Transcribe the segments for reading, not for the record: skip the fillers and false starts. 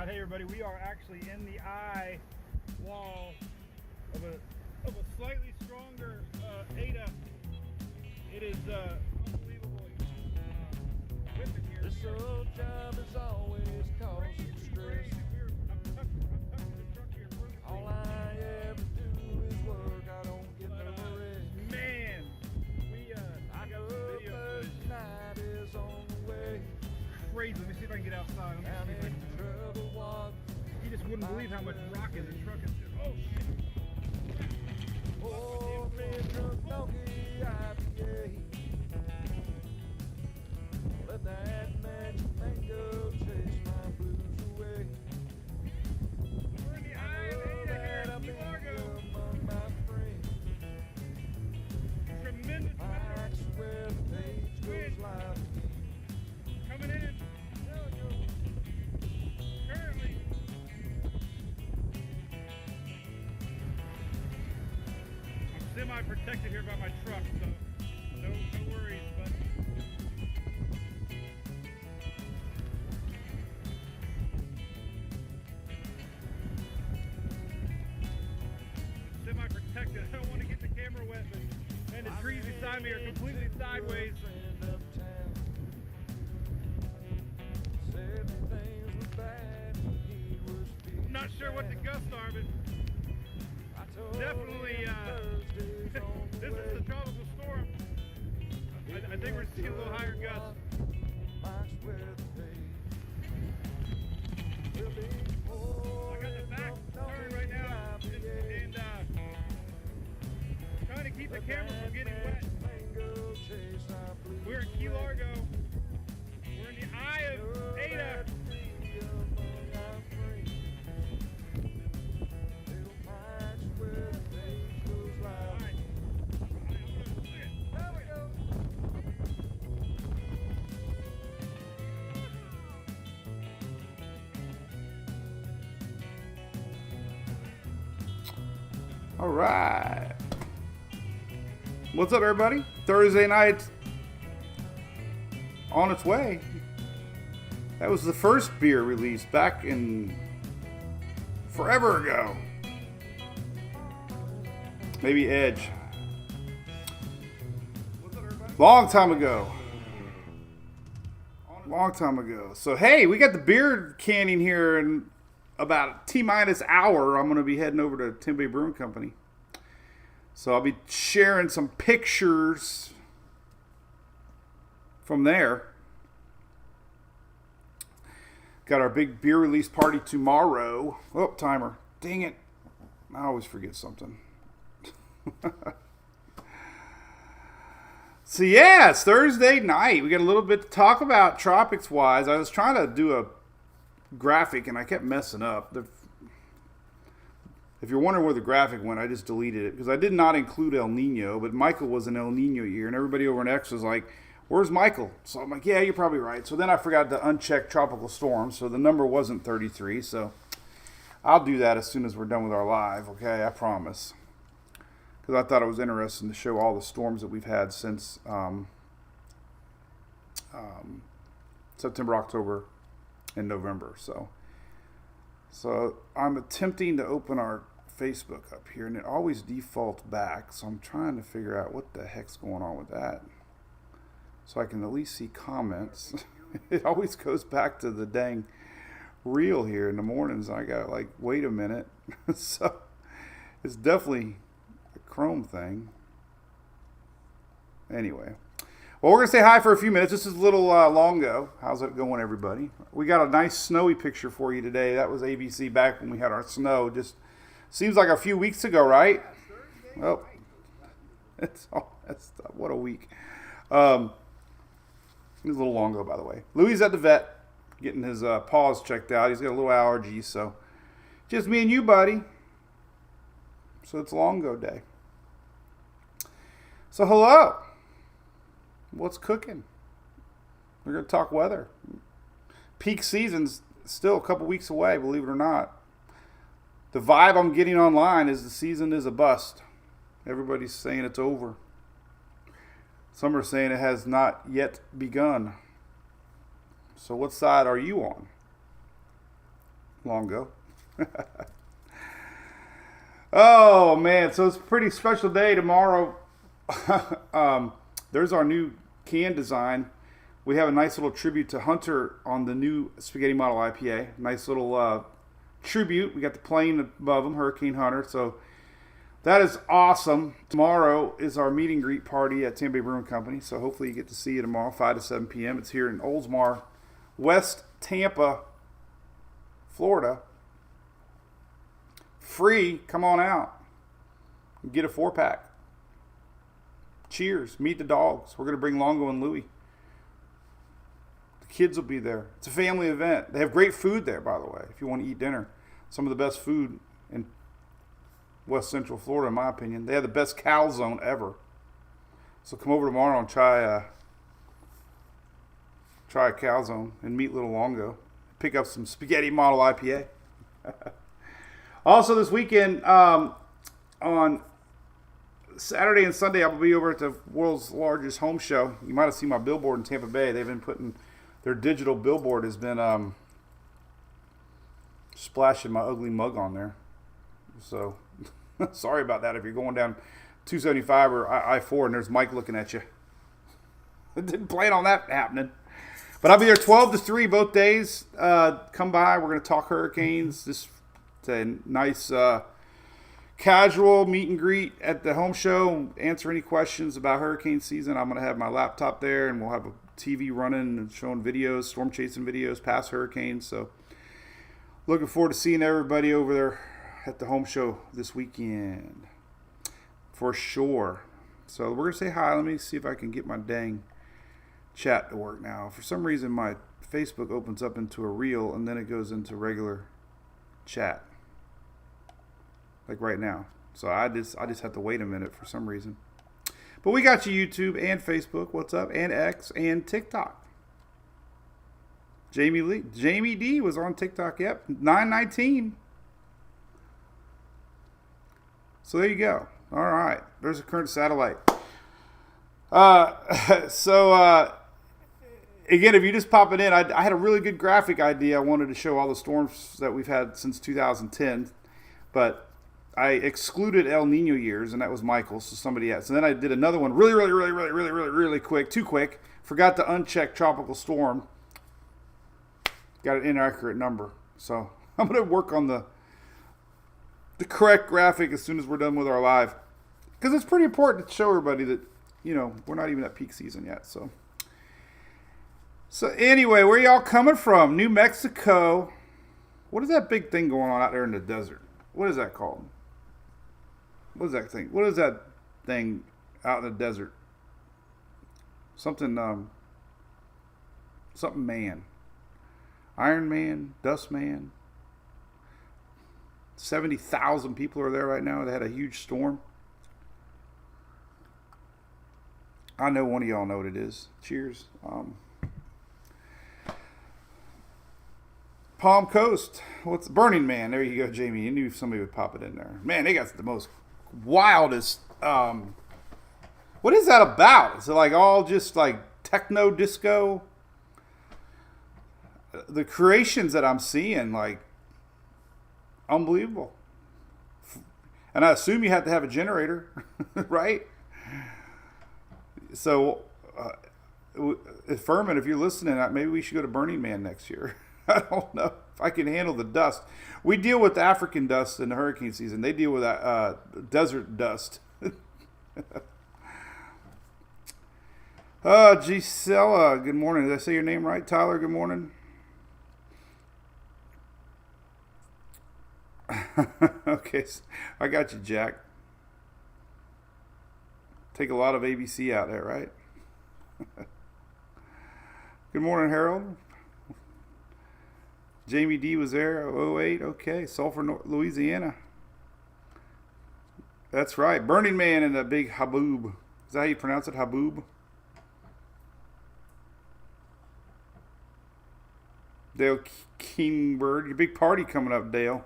Hey everybody, we are actually in the eye wall of a slightly stronger Ada. It is unbelievable whipping here. This old job is always causing stress. I'm tucking the truck here perfectly. All I ever do is work. I don't get no rest. Man, I got some video First footage. night is on the way. Crazy. Let me see if I can get outside. Let me Down see if I in can- trouble walk. You just wouldn't believe how much rock in the truck is. Oh shit! Oh, man, drunk donkey IPA. Let that magic mango chase my blues away. We're in the eye of Ada here in Key Largo. Among my friends. Tremendous I swear the page goes live. coming in. Currently, I'm semi-protected here by my truck, so no worries. But semi-protected. I don't want to get the camera wet, but man, the trees beside me are completely sideways. Friend uptown. Said things were bad when he was I'm not sure what the gusts are, but definitely, this is the tropical storm. I think we're seeing a little higher gusts. I got the back turned right now, and trying to keep the camera from getting wet. We're in Key Largo. We're in the eye of Ada. All right. What's up, everybody? Thursday night on its way. That was the first beer released back in forever ago. Maybe Edge. Long time ago. Long time ago. So, hey, we got the beer canning here in about a T-minus hour. I'm going to be heading over to Tempe Brewing Company. So I'll be sharing some pictures from there. Got our big beer release party tomorrow. Oh, timer. Dang it. I always forget something. So yeah, it's Thursday night. We got a little bit to talk about tropics-wise. I was trying to do a graphic and I kept messing up. If you're wondering where the graphic went, I just deleted it because I did not include El Nino, but Michael was an El Nino year, and everybody over in X was like, where's Michael? So I'm like, yeah, you're probably right. So then I forgot to uncheck tropical storm, so the number wasn't 33, so I'll do that as soon as we're done with our live, okay? I promise. Because I thought it was interesting to show all the storms that we've had since September, October, and November. So I'm attempting to open our Facebook up here, and it always defaults back. So I'm trying to figure out what the heck's going on with that, so I can at least see comments. It always goes back to the dang reel here in the mornings. I got like, wait a minute. So it's definitely a Chrome thing. Anyway. Well, we're going to say hi for a few minutes. This is a little longo. How's it going, everybody? We got a nice snowy picture for you today. That was ABC back when we had our snow. Just seems like a few weeks ago, right? Oh, what a week. It was a little longo, by the way. Louis at the vet, getting his paws checked out. He's got a little allergy, so just me and you, buddy. So it's longo day. So hello. What's cooking? We're going to talk weather. Peak season's still a couple weeks away, believe it or not. The vibe I'm getting online is the season is a bust. Everybody's saying it's over. Some are saying it has not yet begun. So what side are you on? Longo. Oh man, so it's a pretty special day tomorrow. There's our new can design. We have a nice little tribute to Hunter on the new Spaghetti Model IPA. Nice little tribute. We got the plane above them, Hurricane Hunter. So that is awesome. Tomorrow is our meet and greet party at Tampa Bay Brewing Company. So hopefully you get to see you tomorrow, 5 to 7 p.m. It's here in Oldsmar, West Tampa, Florida. Free. Come on out. Get a 4-pack. Cheers. Meet the dogs. We're going to bring Longo and Louie. The kids will be there. It's a family event. They have great food there, by the way, if you want to eat dinner. Some of the best food in West Central Florida, in my opinion. They have the best calzone ever. So come over tomorrow and try a calzone and meet little Longo. Pick up some Spaghetti Model IPA. Also this weekend, on Saturday and Sunday, I will be over at the world's largest home show. You might have seen my billboard in Tampa Bay. They've been putting their digital billboard has been splashing my ugly mug on there. So sorry about that if you're going down 275 or I-4 and there's Mike looking at you. I didn't plan on that happening. But I'll be there 12 to 3 both days. Come by. We're going to talk hurricanes. It's a nice casual meet and greet at the home show. Answer any questions about hurricane season. I'm going to have my laptop there, and we'll have a TV running and showing videos, storm chasing videos, past hurricanes. So looking forward to seeing everybody over there at the home show this weekend for sure. So we're going to say hi. Let me see if I can get my dang chat to work now. For some reason, my Facebook opens up into a reel, and then it goes into regular chat. Like right now. So I just have to wait a minute for some reason. But we got you YouTube and Facebook, what's up, and X and TikTok. Jamie D was on TikTok, yep, 919. So there you go. All right, there's a current satellite. Again, if you just pop it in, I had a really good graphic idea. I wanted to show all the storms that we've had since 2010, but I excluded El Nino years, and that was Michael, so somebody else. And then I did another one really quick, too quick. Forgot to uncheck tropical storm. Got an inaccurate number. So I'm going to work on the correct graphic as soon as we're done with our live. Because it's pretty important to show everybody that, we're not even at peak season yet. So anyway, where y'all coming from? New Mexico. What is that big thing going on out there in the desert? What is that called? What is that thing? What is that thing out in the desert? Something man. Iron Man, Dust Man. 70,000 people are there right now. They had a huge storm. I know one of y'all know what it is. Cheers. Palm Coast. What's Burning Man? There you go, Jamie. You knew somebody would pop it in there. Man, they got the most wildest. What is that about? Is it like all just like techno disco? The creations that I'm seeing, like, unbelievable. And I assume you have to have a generator, right? So, Furman, if you're listening, maybe we should go to Burning Man next year. I don't know if I can handle the dust. We deal with African dust in the hurricane season. They deal with desert dust. Gisela, good morning. Did I say your name right? Tyler, good morning. Okay, I got you, Jack. Take a lot of ABC out there, right? Good morning, Harold. Jamie D was there, 08, okay. Sulphur, Louisiana. That's right. Burning Man and the big haboob. Is that how you pronounce it, haboob? Dale Kingbird. Your big party coming up, Dale.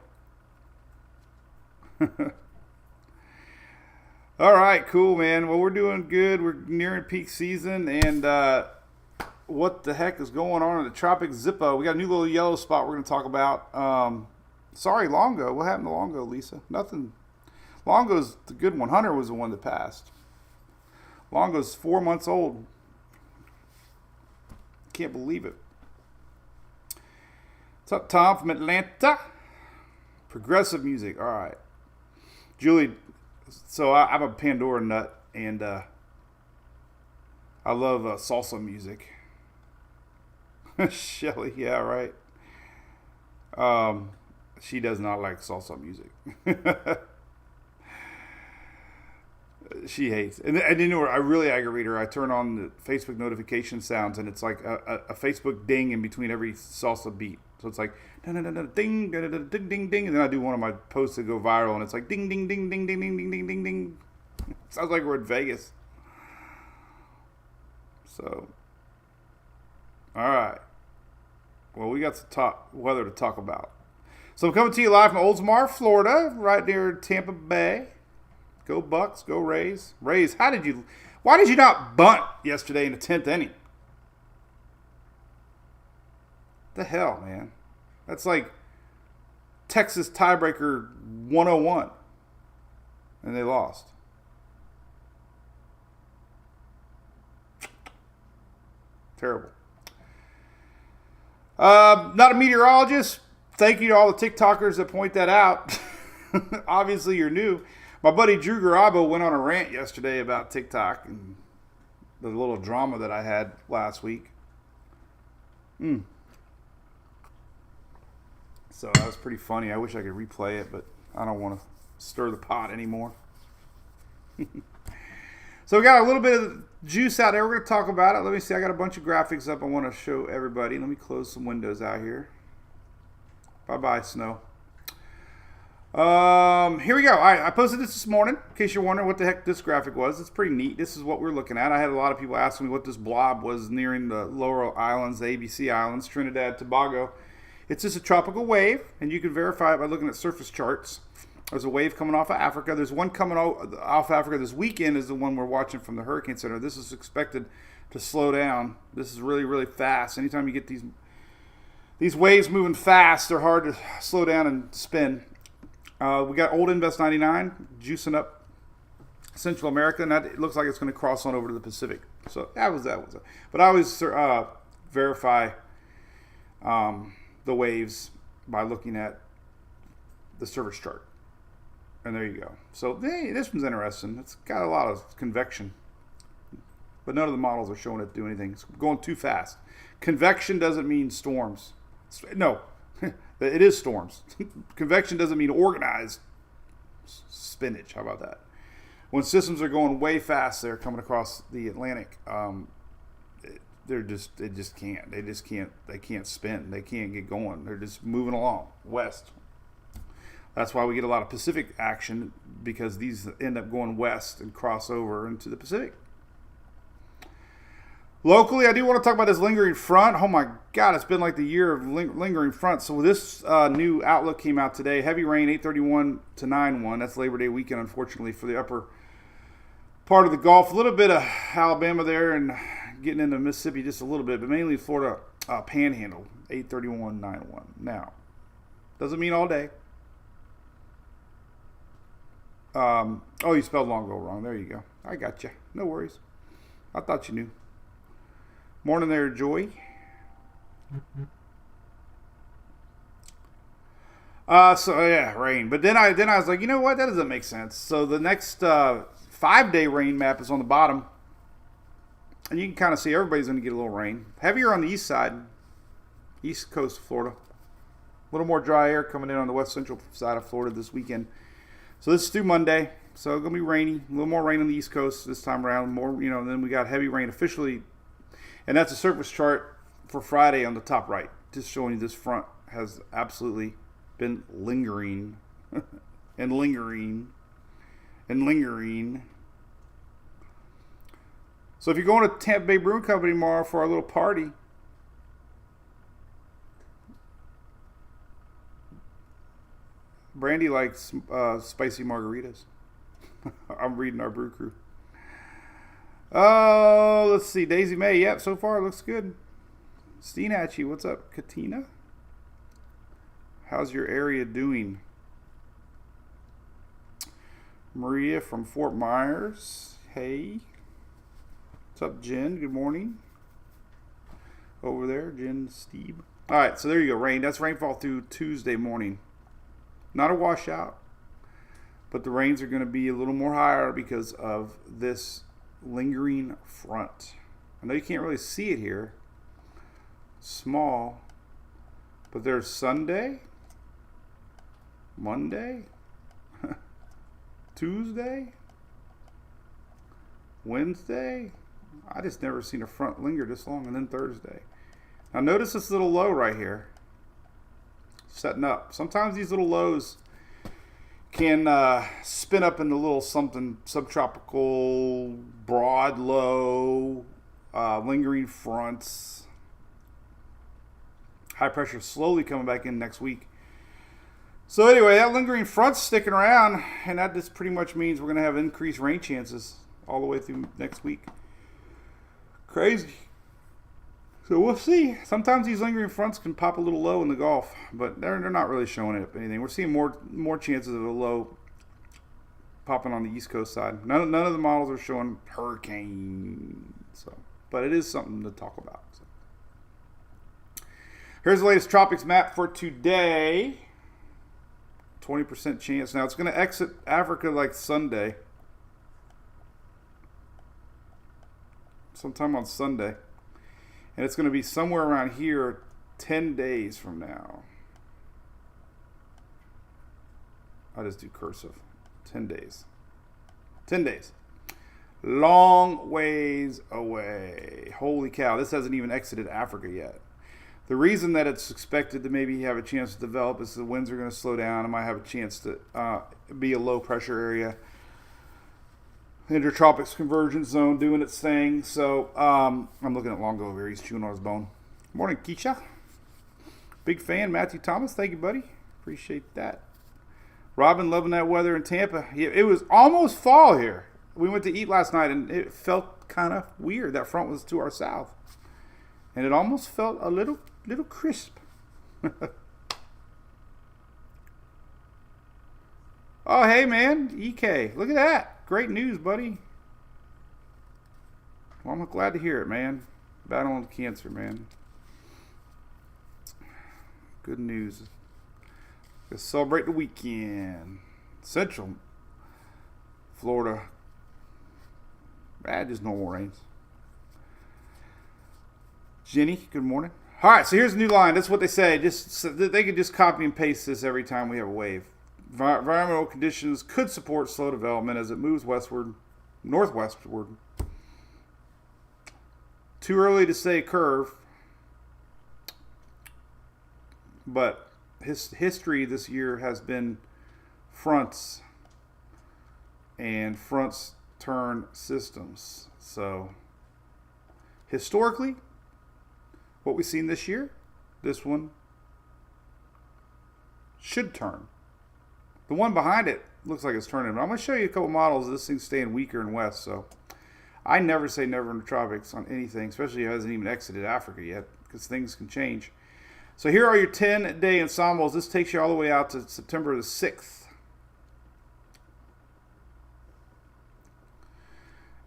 All right, cool, man. Well, we're doing good. We're nearing peak season, and what the heck is going on in the Tropic Zippo. We got a new little yellow spot we're going to talk about. Sorry, Longo. What happened to Longo, Lisa? Nothing. Longo's the good one. Hunter was the one that passed. Longo's 4 months old. Can't believe it. What's up, Tom from Atlanta? Progressive music. All right. Julie, so I'm a Pandora nut, and I love salsa music. Shelly, yeah, right. She does not like salsa music. She hates. And you know what? I really aggravate her. I turn on the Facebook notification sounds, and it's like a Facebook ding in between every salsa beat. So it's like ding, ding, ding, ding, and then I do one of my posts that go viral, and it's like ding, ding, ding, ding, ding, ding, ding, ding, ding, ding. Sounds like we're in Vegas. So, all right. Well, we got some weather to talk about. So I'm coming to you live from Oldsmar, Florida, right near Tampa Bay. Go Bucks, go Rays. Rays, why did you not bunt yesterday in the 10th inning? The hell, man. That's like Texas tiebreaker 101. And they lost. Terrible. Not a meteorologist. Thank you to all the TikTokers that point that out. Obviously, you're new. My buddy Drew Garabo went on a rant yesterday about TikTok and the little drama that I had last week. So that was pretty funny. I wish I could replay it, but I don't want to stir the pot anymore. So we got a little bit of juice out there. We're going to talk about it. Let me see. I got a bunch of graphics up I want to show everybody. Let me close some windows out here. Bye-bye, snow. Here we go. I posted this morning, in case you're wondering what the heck this graphic was. It's pretty neat. This is what we're looking at. I had a lot of people asking me what this blob was nearing the lower islands, the ABC Islands, Trinidad, Tobago. It's just a tropical wave, and you can verify it by looking at surface charts. There's a wave coming off of Africa. There's one coming off Africa this weekend is the one we're watching from the Hurricane Center. This is expected to slow down. This is really, really fast. Anytime you get these waves moving fast, they're hard to slow down and spin. We got Old Invest 99 juicing up Central America, and it looks like it's going to cross on over to the Pacific. So that was it. But I always verify the waves by looking at the surface chart. And there you go. So hey, this one's interesting. It's got a lot of convection. But none of the models are showing it to do anything. It's going too fast. Convection doesn't mean storms. No, it is storms. Convection doesn't mean organized spinach. How about that? When systems are going way fast, they're coming across the Atlantic. They can't spin. They can't get going. They're just moving along west. That's why we get a lot of Pacific action, because these end up going west and cross over into the Pacific. Locally, I do want to talk about this lingering front. Oh my God, it's been like the year of lingering front. So this new outlook came out today. Heavy rain, 8:31 to 9:1. That's Labor Day weekend, unfortunately, for the upper part of the Gulf. A little bit of Alabama there and getting into Mississippi just a little bit, but mainly Florida Panhandle, 8:31, 9:1. Now, doesn't mean all day. You spelled Longo wrong. There you go. I got you. No worries. I thought you knew. Morning there, Joy. Rain. But then I was like, you know what? That doesn't make sense. So the next 5-day rain map is on the bottom. And you can kind of see everybody's going to get a little rain. Heavier on the east side. East coast of Florida. A little more dry air coming in on the west central side of Florida this weekend. So this is through Monday. So it's going to be rainy. A little more rain on the east coast this time around. More, and then we got heavy rain officially. And that's a surface chart for Friday on the top right. Just showing you this front has absolutely been lingering and lingering and lingering. So if you're going to Tampa Bay Brewing Company tomorrow for our little party, Brandy likes spicy margaritas. I'm reading our brew crew. Oh, let's see. Daisy May. Yep, so far it looks good. Steenhatchee, what's up? Katina? How's your area doing? Maria from Fort Myers. Hey. What's up, Jen? Good morning. Over there, Jen Steve. All right, so there you go. Rain. That's rainfall through Tuesday morning. Not a washout, but the rains are going to be a little more higher because of this lingering front. I know you can't really see it here. Small. But there's Sunday, Monday, Tuesday, Wednesday. I just never seen a front linger this long, and then Thursday. Now notice this little low right here. Setting up. Sometimes these little lows can spin up into a little something subtropical, broad low, lingering fronts. High pressure slowly coming back in next week. So anyway, that lingering front's sticking around, and that just pretty much means we're going to have increased rain chances all the way through next week. Crazy. So we'll see. Sometimes these lingering fronts can pop a little low in the Gulf, but they're not really showing it anything. We're seeing more chances of a low popping on the East Coast side. None of the models are showing hurricane. So, but it is something to talk about. So. Here's the latest tropics map for today. 20% chance. Now it's going to exit Africa like Sunday. Sometime on Sunday. And it's going to be somewhere around here 10 days from now. I'll just do cursive. 10 days. 10 days. Long ways away. Holy cow. This hasn't even exited Africa yet. The reason that it's expected to maybe have a chance to develop is the winds are going to slow down. It might have a chance to be a low pressure area. Intertropics convergence zone doing its thing. So I'm looking at Longo over here. He's chewing on his bone. Morning, Keisha. Big fan, Matthew Thomas. Thank you, buddy. Appreciate that. Robin, loving that weather in Tampa. It was almost fall here. We went to eat last night, and it felt kind of weird. That front was to our south. And it almost felt a little crisp. Oh, hey, man. EK. Look at that. Great news, buddy. Well, I'm glad to hear it, man. Battling cancer, man. Good news. Let's celebrate the weekend. Central Florida. Just normal rains. Jenny, good morning. All right, so here's a new line. That's what they say. They could just copy and paste this every time we have a wave. Environmental conditions could support slow development as it moves northwestward. Too early to say curve, but history this year has been fronts and fronts turn systems. So historically, what we've seen this year, this one should turn. The one behind it looks like it's turning. But I'm going to show you a couple models of this thing's staying weaker in west. So I never say never in the tropics on anything, especially if it hasn't even exited Africa yet, because things can change. So here are your 10-day ensembles. This takes you all the way out to September the 6th.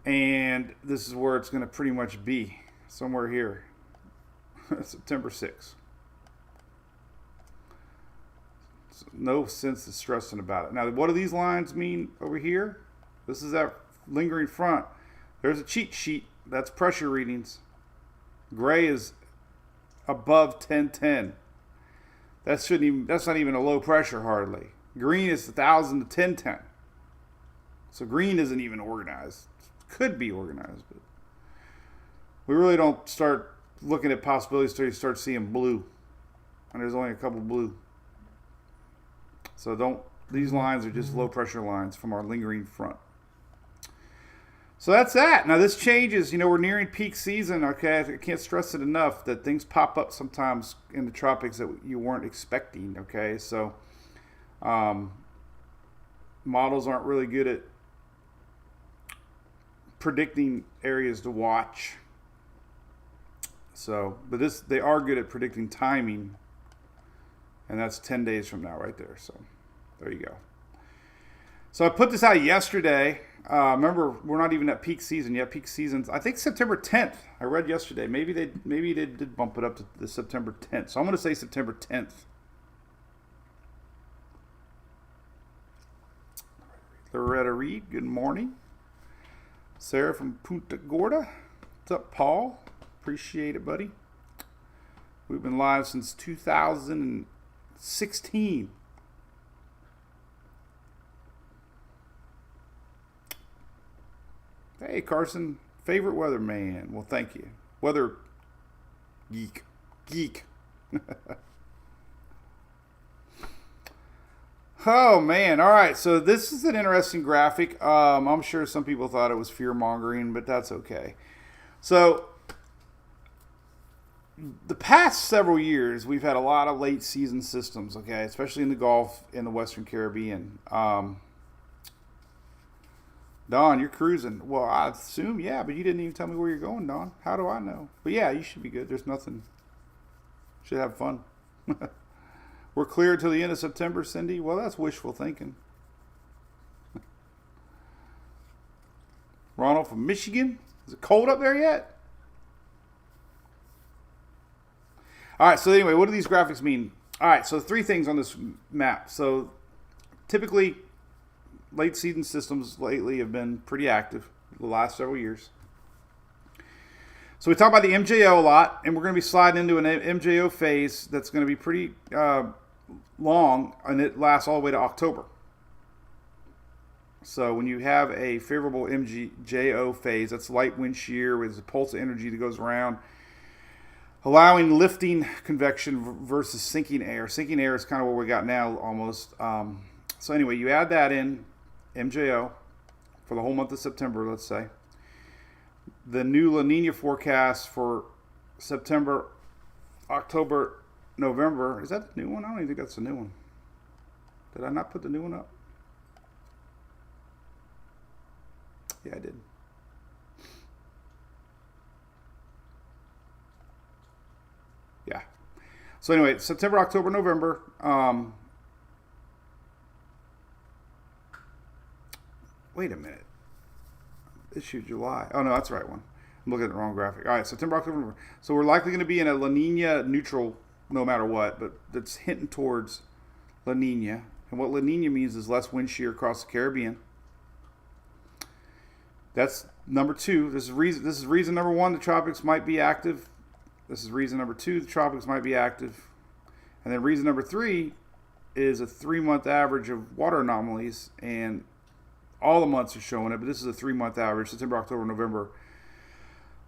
And this is where it's going to pretty much be, somewhere here. September 6th. No sense in stressing about it. Now, what do these lines mean over here? This is that lingering front. There's a cheat sheet. That's pressure readings. Gray is above 1010. That's not even a low pressure hardly. Green is 1,000 to 1010. So green isn't even organized. Could be organized, but we really don't start looking at possibilities until you start seeing blue. And there's only a couple blue. So these lines are just low pressure lines from our lingering front. So that's that. Now this changes, we're nearing peak season, okay? I can't stress it enough that things pop up sometimes in the tropics that you weren't expecting, okay? So models aren't really good at predicting areas to watch. So, but they are good at predicting timing, and that's 10 days from now right there. So there you go. So I put this out yesterday. Remember, we're not even at peak season yet. Peak season's, I think, September 10th. I read yesterday. Maybe they did bump it up to the September 10th. So I'm going to say September 10th. Loretta Reed, good morning. Sarah from Punta Gorda. What's up, Paul? Appreciate it, buddy. We've been live since 2016. Hey, Carson, favorite weatherman. Well, thank you. Weather geek. Oh, man. All right. So this is an interesting graphic. I'm sure some people thought it was fear-mongering, but that's okay. So the past several years, we've had a lot of late season systems, okay, especially in the Gulf, in the Western Caribbean. Don, you're cruising. Well, I assume, yeah, but you didn't even tell me where you're going, Don. How do I know? But yeah, you should be good. There's nothing. Should have fun. We're clear till the end of September, Cindy. Well, that's wishful thinking. Ronald from Michigan. Is it cold up there yet? All right, so anyway, what do these graphics mean? All right, so 3 things on this map. So typically, late season systems lately have been pretty active the last several years. So we talk about the MJO a lot, and we're going to be sliding into an MJO phase that's going to be pretty long, and it lasts all the way to October. So when you have a favorable MJO phase, that's light wind shear with a pulse of energy that goes around, allowing lifting convection versus sinking air. Sinking air is kind of what we got now almost. So anyway, you add that in, MJO, for the whole month of September, let's say. The new La Nina forecast for September, October, November. Is that the new one? I don't even think that's the new one. Did I not put the new one up? Yeah, I did. Yeah. So anyway, September, October, November. Wait a minute. Issue July. Oh, no, that's the right one. I'm looking at the wrong graphic. All right, September, October, November. So we're likely going to be in a La Nina neutral no matter what, but that's hinting towards La Nina. And what La Nina means is less wind shear across the Caribbean. That's number 2. This is reason number 1, the tropics might be active. This is reason number 2, the tropics might be active. And then reason number 3 is a 3-month average of water anomalies, and all the months are showing it, but this is a 3-month average, September, October, November.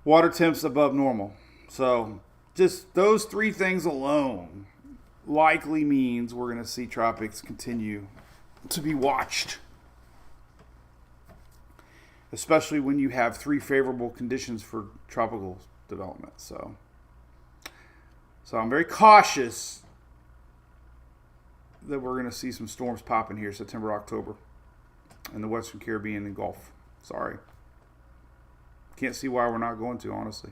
Water temps above normal. So just those 3 things alone likely means we're going to see tropics continue to be watched, especially when you have 3 favorable conditions for tropical development. So I'm very cautious that we're going to see some storms popping here September, October in the Western Caribbean and Gulf. Sorry. Can't see why we're not going to, honestly.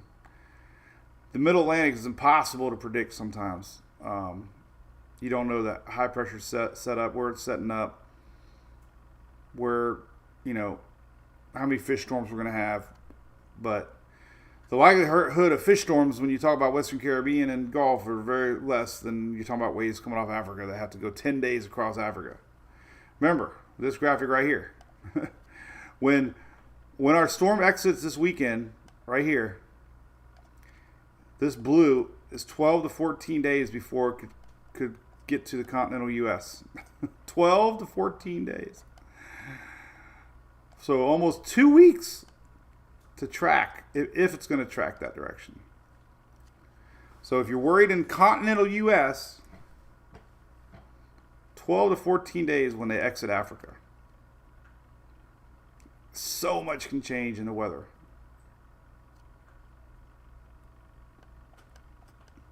The Middle Atlantic is impossible to predict sometimes. You don't know that high pressure set up, where it's setting up, where, how many fish storms we're going to have. But the likelihood of fish storms when you talk about Western Caribbean and Gulf are very less than you're talking about waves coming off Africa that have to go 10 days across Africa. Remember, this graphic right here. when our storm exits this weekend, right here, this blue is 12 to 14 days before it could get to the continental U.S. 12 to 14 days. So almost 2 weeks to track, if it's going to track that direction. So if you're worried in continental U.S., 12 to 14 days when they exit Africa. So much can change in the weather.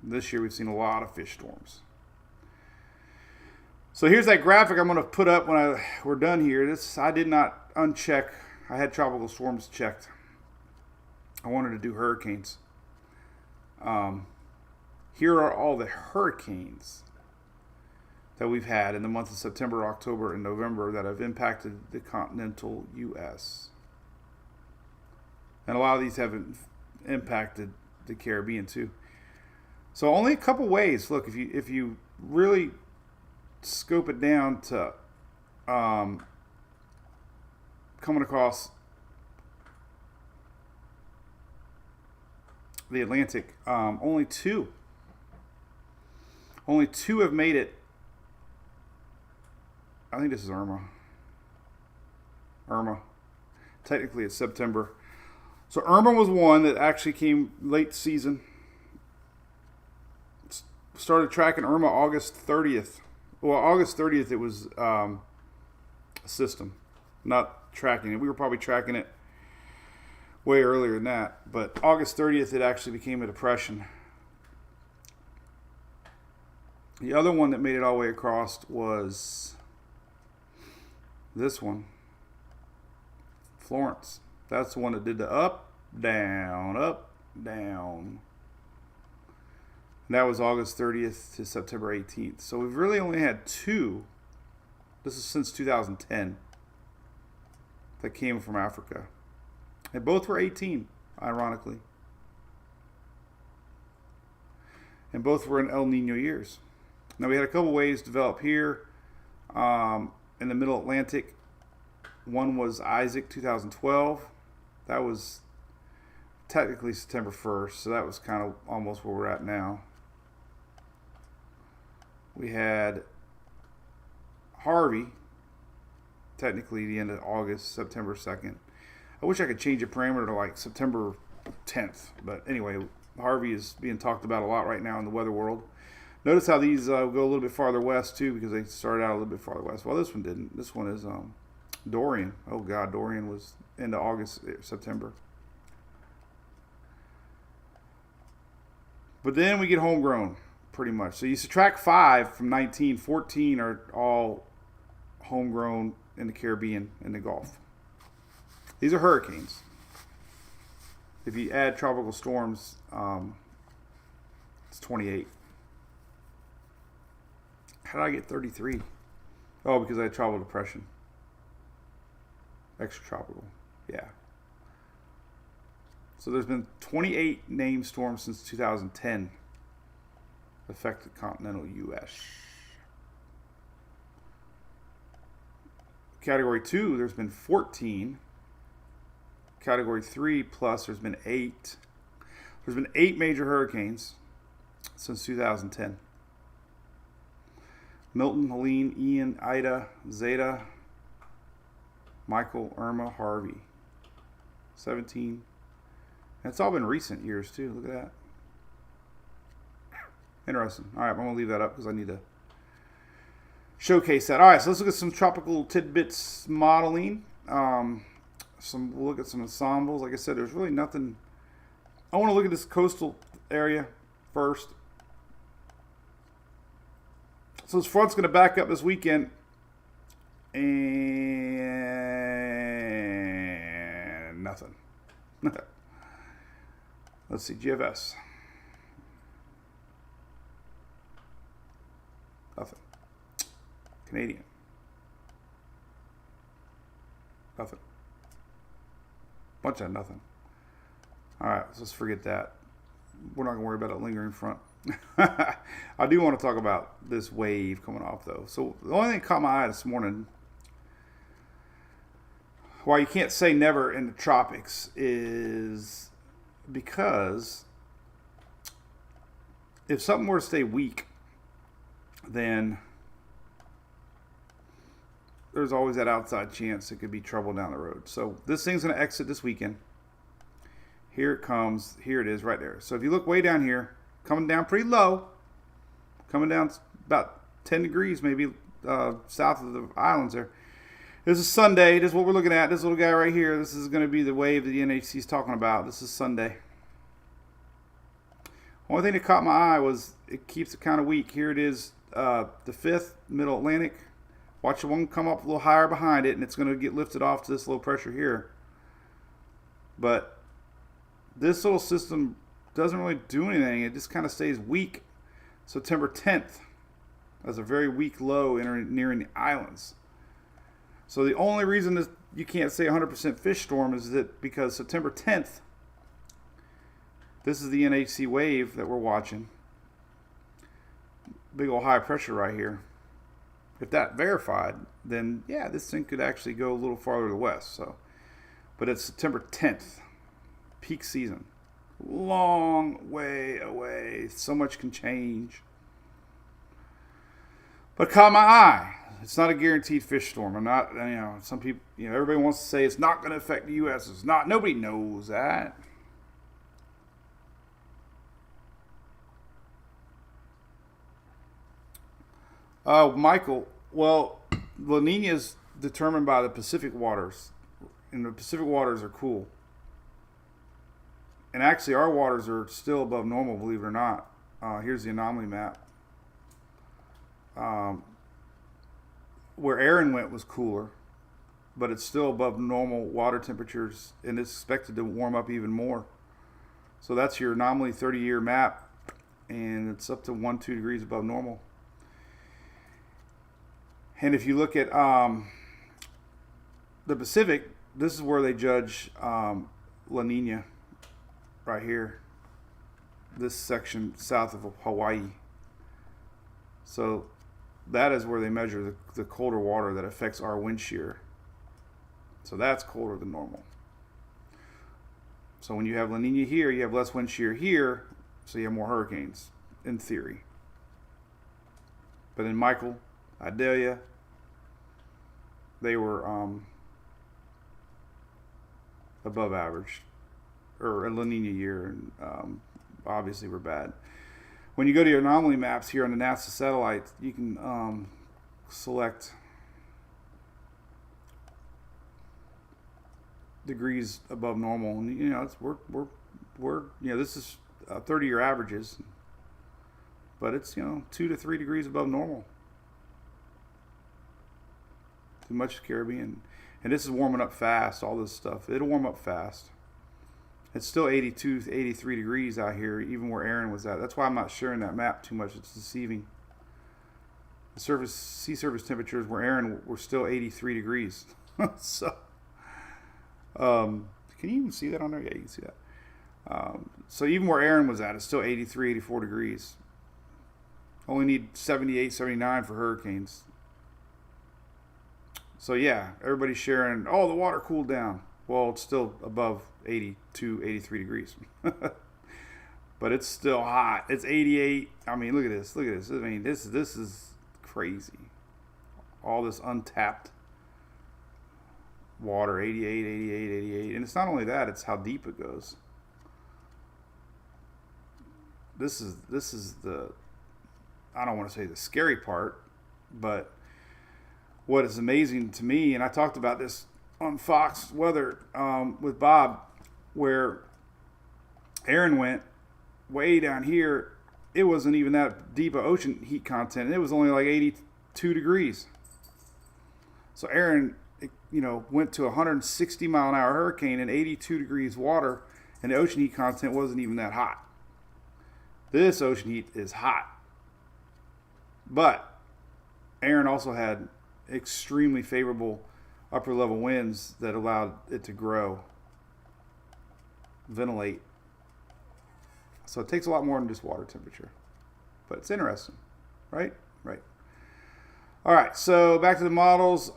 This year we've seen a lot of fish storms. So here's that graphic I'm going to put up when we're done here. I did not uncheck. I had tropical storms checked. I wanted to do hurricanes. Here are all the hurricanes that we've had in the months of September, October, and November that have impacted the continental U.S. And a lot of these haven't impacted the Caribbean too. So only a couple ways. Look, if you really scope it down to coming across the Atlantic, only two have made it. I think this is Irma. Technically it's September. So Irma was one that actually came late season. Started tracking Irma August 30th. Well, August 30th it was a system, not tracking it. We were probably tracking it way earlier than that. But August 30th it actually became a depression. The other one that made it all the way across was this one, Florence. That's the one that did the up, down, up, down. And that was August 30th to September 18th. So we've really only had two. This is since 2010 that came from Africa. And both were 18, ironically. And both were in El Nino years. Now we had a couple waves develop here in the Middle Atlantic. One was Isaac 2012. That was technically September 1st, so that was kind of almost where we're at now. We had Harvey, technically the end of August, September 2nd. I wish I could change a parameter to like September 10th, but anyway, Harvey is being talked about a lot right now in the weather world. Notice how these go a little bit farther west too, because they started out a little bit farther west. Well, this one didn't. This one is Dorian. Oh God, Dorian was into August, September. But then we get homegrown, pretty much. So you subtract 5 from 19, 14 are all homegrown in the Caribbean and the Gulf. These are hurricanes. If you add tropical storms, it's 28. How did I get 33? Oh, because I had tropical depression. Extratropical. Yeah. So there's been 28 named storms since 2010 affected continental U.S. Category 2, there's been 14. Category 3 plus, there's been 8. There's been 8 major hurricanes since 2010. Milton, Helene, Ian, Ida, Zeta, Michael, Irma, Harvey. 17. And it's all been recent years too. Look at that. Interesting. All right, I'm going to leave that up because I need to showcase that. All right, so let's look at some tropical tidbits modeling. We'll look at some ensembles. Like I said, there's really nothing. I want to look at this coastal area first. So this front's going to back up this weekend. And nothing. Let's see, GFS. Nothing. Canadian. Nothing. Bunch of nothing. All right, so let's forget that. We're not going to worry about a lingering front. I do want to talk about this wave coming off, though. So the only thing that caught my eye this morning, why you can't say never in the tropics, is because if something were to stay weak, then there's always that outside chance it could be trouble down the road. So this thing's going to exit this weekend. Here it comes. Here it is right there. So if you look way down here, coming down pretty low, coming down about 10 degrees maybe south of the islands there. This is Sunday. This is what we're looking at. This little guy right here. This is going to be the wave that the NHC is talking about. This is Sunday. Only thing that caught my eye was it keeps it kind of weak. Here it is, the 5th, Middle Atlantic. Watch the one come up a little higher behind it, and it's going to get lifted off to this low pressure here. But this little system doesn't really do anything. It just kind of stays weak. September 10th as a very weak low nearing the islands. So the only reason this, you can't say 100% fish storm is that because September 10th, this is the NHC wave that we're watching. Big old high pressure right here. If that verified, then yeah, this thing could actually go a little farther to the west. So, but it's September 10th, peak season. Long way away. So much can change. But caught my eye. It's not a guaranteed fish storm. I'm not, some people, everybody wants to say it's not going to affect the U.S. It's not. Nobody knows that. Michael, well, La Nina is determined by the Pacific waters, and the Pacific waters are cool. And actually, our waters are still above normal, believe it or not. Here's the anomaly map. Where Aaron went was cooler, but it's still above normal water temperatures, and it's expected to warm up even more. So that's your anomaly 30-year map, and it's up to 1-2 degrees above normal. And if you look at the Pacific, this is where they judge La Nina, right here. This section south of Hawaii. So that is where they measure the colder water that affects our wind shear. So that's colder than normal. So when you have La Nina here, you have less wind shear here, so you have more hurricanes, in theory. But in Michael, Idalia, they were above average, or a La Nina year, and obviously were bad. When you go to your anomaly maps here on the NASA satellite, you can select degrees above normal, and it's we're this is 30-year averages, but it's 2 to 3 degrees above normal. Too much Caribbean, and this is warming up fast. All this stuff, it'll warm up fast. It's still 82 to 83 degrees out here, even where Aaron was at. That's why I'm not sharing that map too much. It's deceiving. The sea surface temperatures where Aaron were still 83 degrees. So, can you even see that on there? Yeah, you can see that. So even where Aaron was at, it's still 83, 84 degrees. Only need 78, 79 for hurricanes. So yeah, everybody's sharing, oh, the water cooled down. Well, it's still above 82, 83 degrees. But it's still hot. It's 88. I mean, look at this. Look at this. I mean, this is crazy. All this untapped water, 88, 88, 88. And it's not only that, it's how deep it goes. This is the, I don't want to say the scary part, but what is amazing to me, and I talked about this on Fox Weather with Bob, where Aaron went way down here. It wasn't even that deep of ocean heat content. It was only like 82 degrees. So Aaron, went to a 160 mile an hour hurricane in 82 degrees water, and the ocean heat content wasn't even that hot. This ocean heat is hot. But Aaron also had extremely favorable upper level winds that allowed it to grow, ventilate. So it takes a lot more than just water temperature. But it's interesting, right? Right. All right, so back to the models.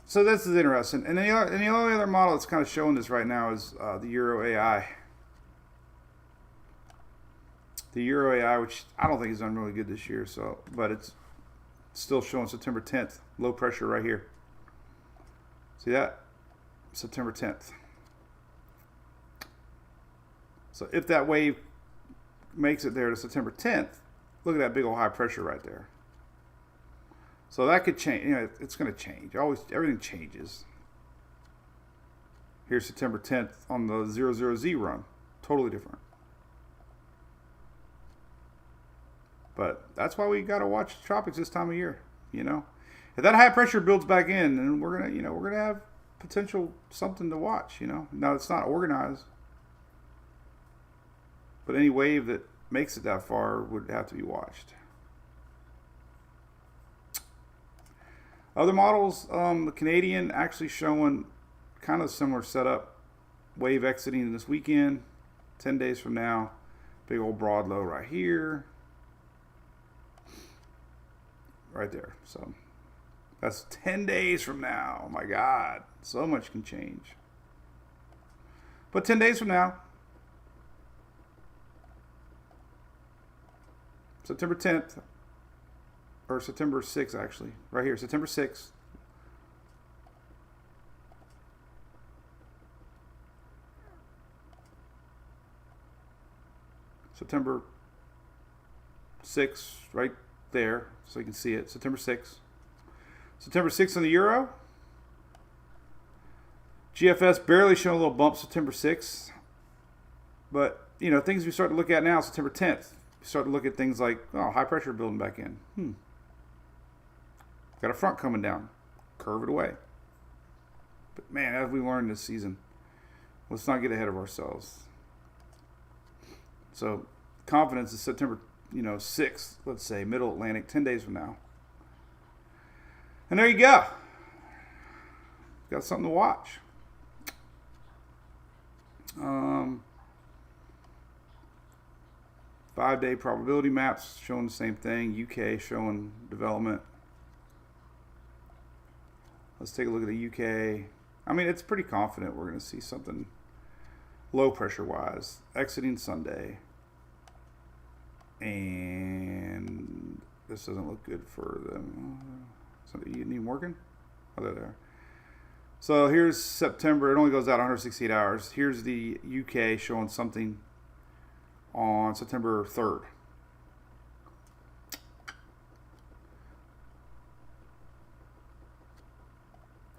So this is interesting. And the only other model that's kind of showing this right now is the Euro AI. The Euro AI, which I don't think has done really good this year, but it's still showing September 10th, low pressure right here. See that? September 10th. So if that wave makes it there to September 10th, look at that big old high pressure right there. So that could change. It's going to change. Everything changes. Here's September 10th on the 00Z run. Totally different. But that's why we got to watch the tropics this time of year. If that high pressure builds back in, then we're gonna have potential something to watch. Now it's not organized. But any wave that makes it that far would have to be watched. Other models, the Canadian actually showing kind of similar setup. Wave exiting this weekend, 10 days from now. Big old broad low right here. Right there. So that's 10 days from now. Oh my God. So much can change. But 10 days from now, September 10th, or September 6th actually, right here, September 6th. September 6th, right there, so you can see it, September 6th. September 6th on the Euro. GFS barely showing a little bump September 6th. But, you know, things we start to look at now, September 10th. We start to look at things like, oh, high pressure building back in. Got a front coming down. Curve it away. But, man, as we learned this season, let's not get ahead of ourselves. So, confidence is September, 6th, let's say, Middle Atlantic, 10 days from now. And there you go. Got something to watch. 5-day probability maps showing the same thing. UK showing development. Let's take a look at the UK. I mean, it's pretty confident we're going to see something low pressure wise. Exiting Sunday. And this doesn't look good for them. You need working? Oh, there. So here's September. It only goes out 168 hours. Here's the UK showing something on September 3rd.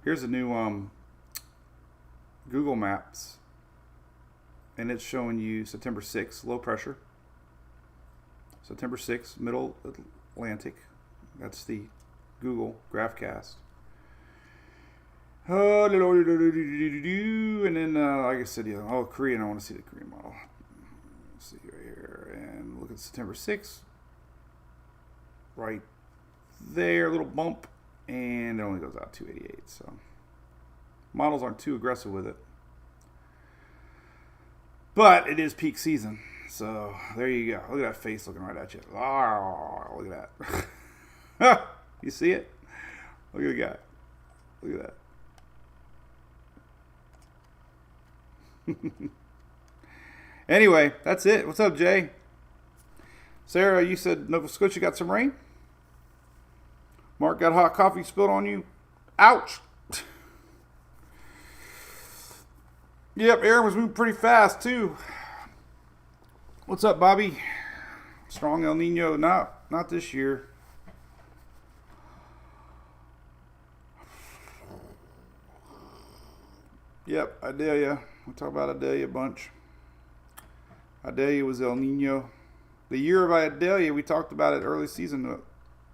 Here's the new Google Maps. And it's showing you September 6th, low pressure. September 6th, Middle Atlantic. That's the Google GraphCast. And then, like I said, Korean. I want to see the Korean model. Let's see right here. And look at September 6th. Right there, a little bump. And it only goes out 288. So, models aren't too aggressive with it. But it is peak season. So, there you go. Look at that face looking right at you. Oh, look at that. You see it? Look at the guy. Look at that. Anyway, that's it. What's up, Jay? Sarah, you said Nova Scotia got some rain? Mark got hot coffee spilled on you? Ouch! Yep, Aaron was moving pretty fast, too. What's up, Bobby? Strong El Nino. Not this year. Yep, Idalia. We'll talk about Idalia a bunch. Idalia was El Nino. The year of Idalia, we talked about it early season.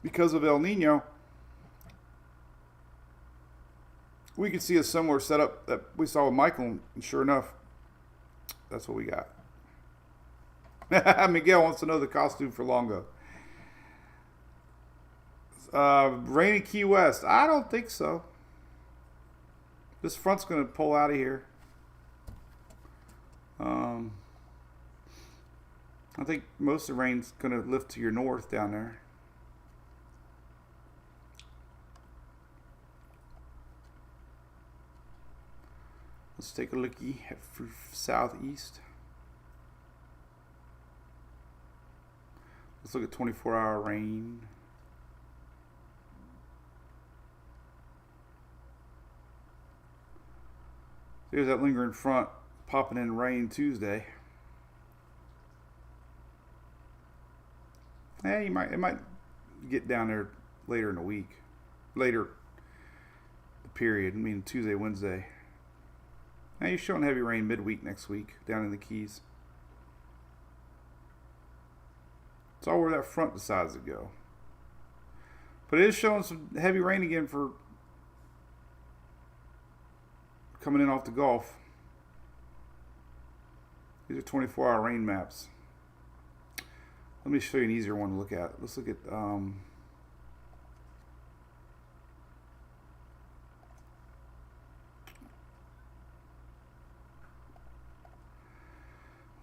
Because of El Nino, we could see a similar setup that we saw with Michael, and sure enough, that's what we got. Miguel wants to know the costume for Longo. Rainy Key West. I don't think so. This front's going to pull out of here. I think most of the rain's going to lift to your north down there. Let's take a looky at southeast. Let's look at 24-hour rain. There's that lingering front popping in rain Tuesday. It might get down there later in the week. Later the period. I mean Tuesday, Wednesday. Now you're showing heavy rain midweek next week down in the Keys. It's all where that front decides to go. But it is showing some heavy rain again for coming in off the Gulf. These are 24-hour rain maps. Let me show you an easier one to look at. Let's look at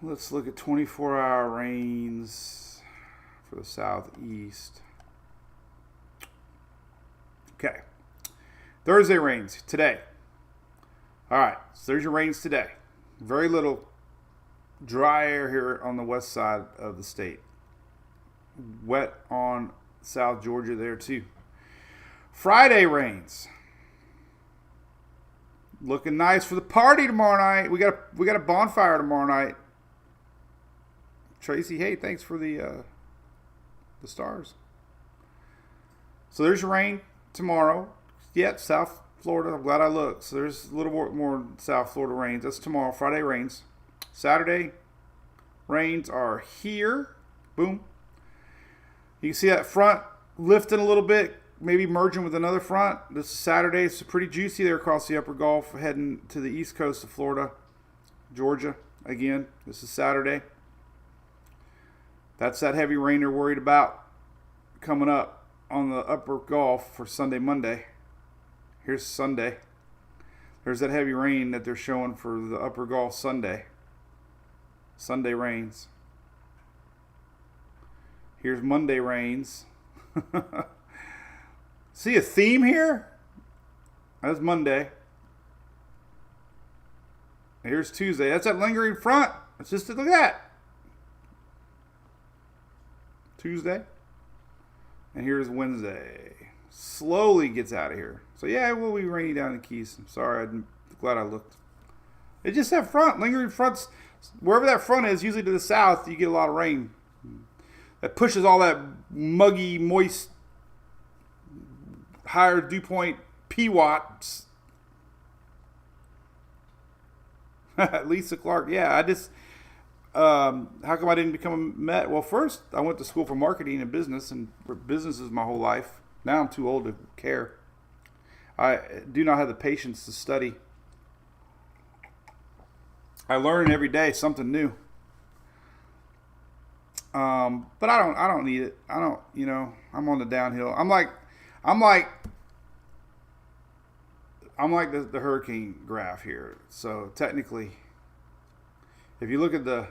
let's look at 24-hour rains for the southeast. Okay. Thursday rains today. All right, so there's your rains today. Very little dry air here on the west side of the state. Wet on South Georgia there too. Friday rains. Looking nice for the party tomorrow night. We got a bonfire tomorrow night. Tracy, hey, thanks for the stars. So there's your rain tomorrow. Yeah, South Florida. I'm glad I looked. So there's a little more South Florida rains. That's tomorrow. Friday rains. Saturday rains are here. Boom. You can see that front lifting a little bit, maybe merging with another front. This Saturday, it's pretty juicy there across the upper Gulf, heading to the east coast of Florida, Georgia. Again, this is Saturday. That's that heavy rain they're worried about coming up on the upper Gulf for Sunday, Monday. Here's Sunday. There's that heavy rain that they're showing for the upper Gulf Sunday. Sunday rains. Here's Monday rains. See a theme here? That's Monday. Here's Tuesday. That's that lingering front. It's just, look at that. Tuesday. And here's Wednesday. Slowly gets out of here. So yeah, it will be rainy down in the Keys. I'm sorry. I'm glad I looked. It's just that front. Lingering fronts. Wherever that front is, usually to the south, you get a lot of rain. That pushes all that muggy, moist, higher dew point P-watts. Lisa Clark. Yeah, I just... how come I didn't become a Met? Well, first, I went to school for marketing and business, and business is my whole life. Now I'm too old to care. I do not have the patience to study. I learn every day something new. But I don't need it. I don't, I'm on the downhill. I'm like the hurricane graph here. So technically, if you look at the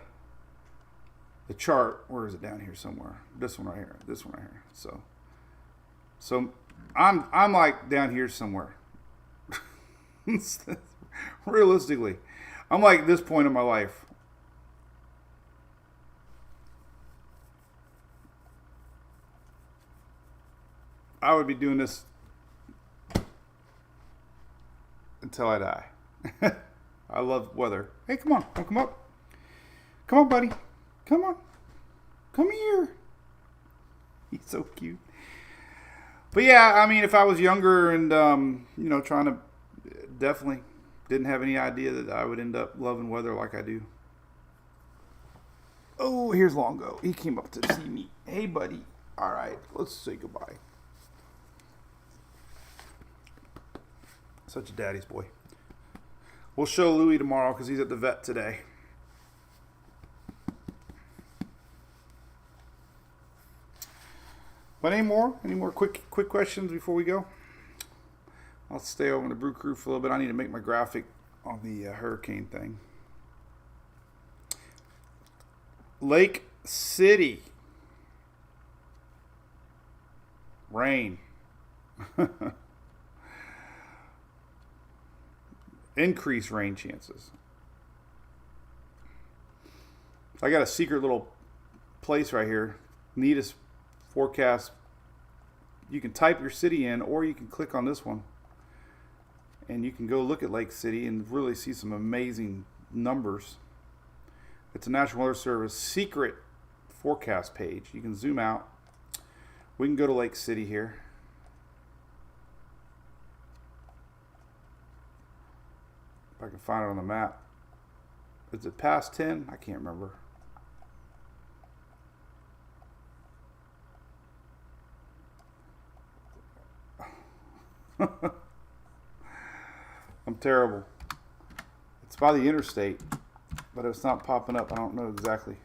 chart, where is it down here somewhere? This one right here. This one right here. So I'm like down here somewhere. Realistically, I'm like this point in my life. I would be doing this until I die. I love weather. Hey, come on. Come up. Come on, buddy. Come on. Come here. He's so cute. But yeah, I mean, if I was younger and, trying to, definitely didn't have any idea that I would end up loving weather like I do. Oh, here's Longo. He came up to see me. Hey, buddy. All right, let's say goodbye. Such a daddy's boy. We'll show Louie tomorrow because he's at the vet today. But any more quick questions before we go? I'll stay over in the Brew Crew for a little bit. I need to make my graphic on the hurricane thing. Lake City. Rain. Increased rain chances. I got a secret little place right here. Neatest forecast. You can type your city in, or you can click on this one and you can go look at Lake City and really see some amazing numbers. It's a National Weather Service secret forecast page. You can zoom out. We can go to Lake City here. If I can find it on the map. Is it past 10? I can't remember. I'm terrible. It's by the interstate, but it's not popping up. I don't know exactly.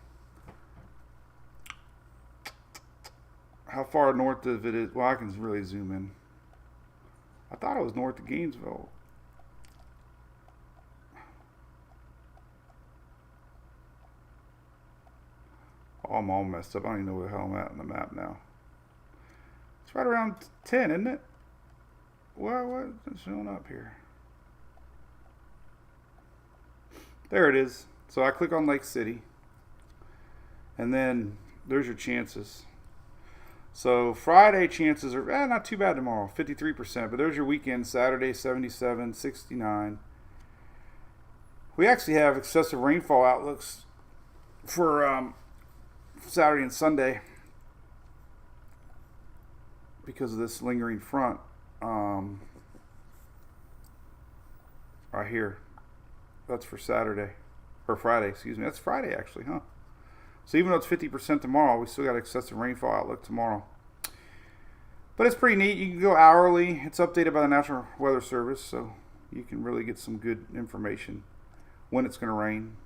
how far north of it is. Well, I can really zoom in. I thought it was north of Gainesville. Oh, I'm all messed up. I don't even know where the hell I'm at on the map now. It's right around 10, isn't it? Well, what is showing up here? There it is. So I click on Lake City. And then there's your chances. So Friday chances are not too bad tomorrow, 53%. But there's your weekend, Saturday 77, 69. We actually have excessive rainfall outlooks for Saturday and Sunday because of this lingering front right here. That's for Saturday or Friday, excuse me. That's Friday actually, huh? So even though it's 50% tomorrow, we still got excessive rainfall outlook tomorrow. But it's pretty neat. You can go hourly. It's updated by the National Weather Service, so you can really get some good information when it's going to rain.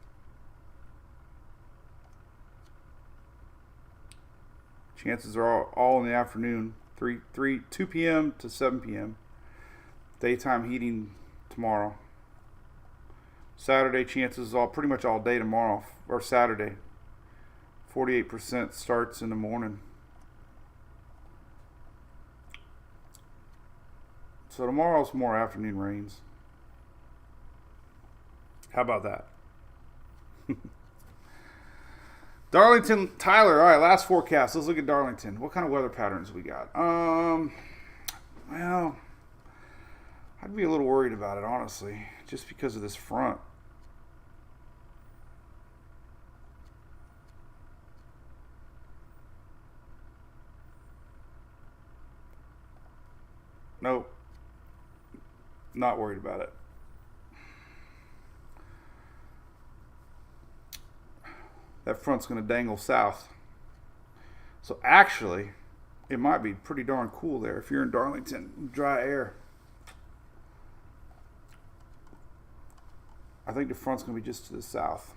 Chances are all in the afternoon, 2 p.m. to 7 p.m. Daytime heating tomorrow. Saturday chances all pretty much all day tomorrow, or Saturday. 48% starts in the morning. So tomorrow's more afternoon rains. How about that? Darlington, Tyler. All right, last forecast. Let's look at Darlington. What kind of weather patterns we got? Well, I'd be a little worried about it, honestly, just because of this front. Nope. Not worried about it. That front's going to dangle south. So actually, it might be pretty darn cool there if you're in Darlington. Dry air. I think the front's going to be just to the south.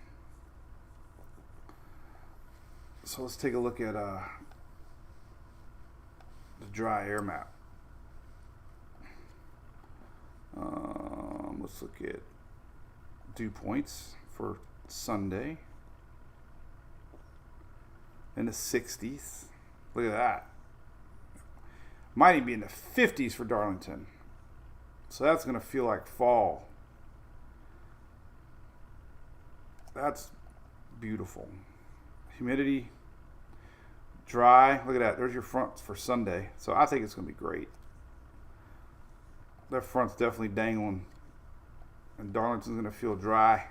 So let's take a look at the dry air map. Let's look at dew points for Sunday in the 60s. Look at that. Might even be in the 50s for Darlington. So that's going to feel like fall. That's beautiful. Humidity, dry. Look at that. There's your front for Sunday. So I think it's going to be great. That front's definitely dangling. And Darlington's going to feel dry.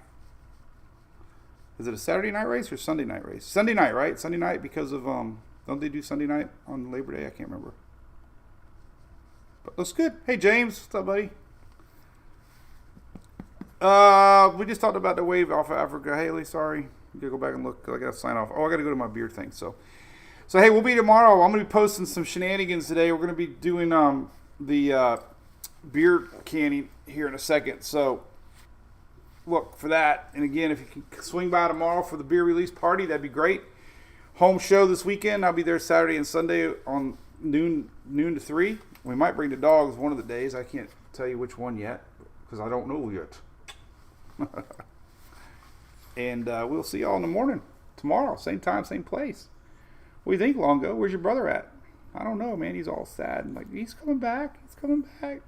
Is it a Saturday night race or Sunday night race? Sunday night, right? Sunday night because of, don't they do Sunday night on Labor Day? I can't remember. But looks good. Hey, James. What's up, buddy? We just talked about the wave off of Africa. Haley, sorry. You gotta go back and look. I gotta sign off. Oh, I gotta go to my beer thing. So hey, we'll be tomorrow. I'm gonna be posting some shenanigans today. We're gonna be doing the beer canning here in a second. So look for that. And again, if you can swing by tomorrow for the beer release party, that'd be great. Home show this weekend. I'll be there Saturday and Sunday on noon to 3. We might bring the dogs one of the days. I can't tell you which one yet because I don't know yet. And we'll see y'all in the morning tomorrow, same time, same place. What do you think, Longo? Where's your brother at? I don't know, man. He's all sad and like, he's coming back. He's coming back.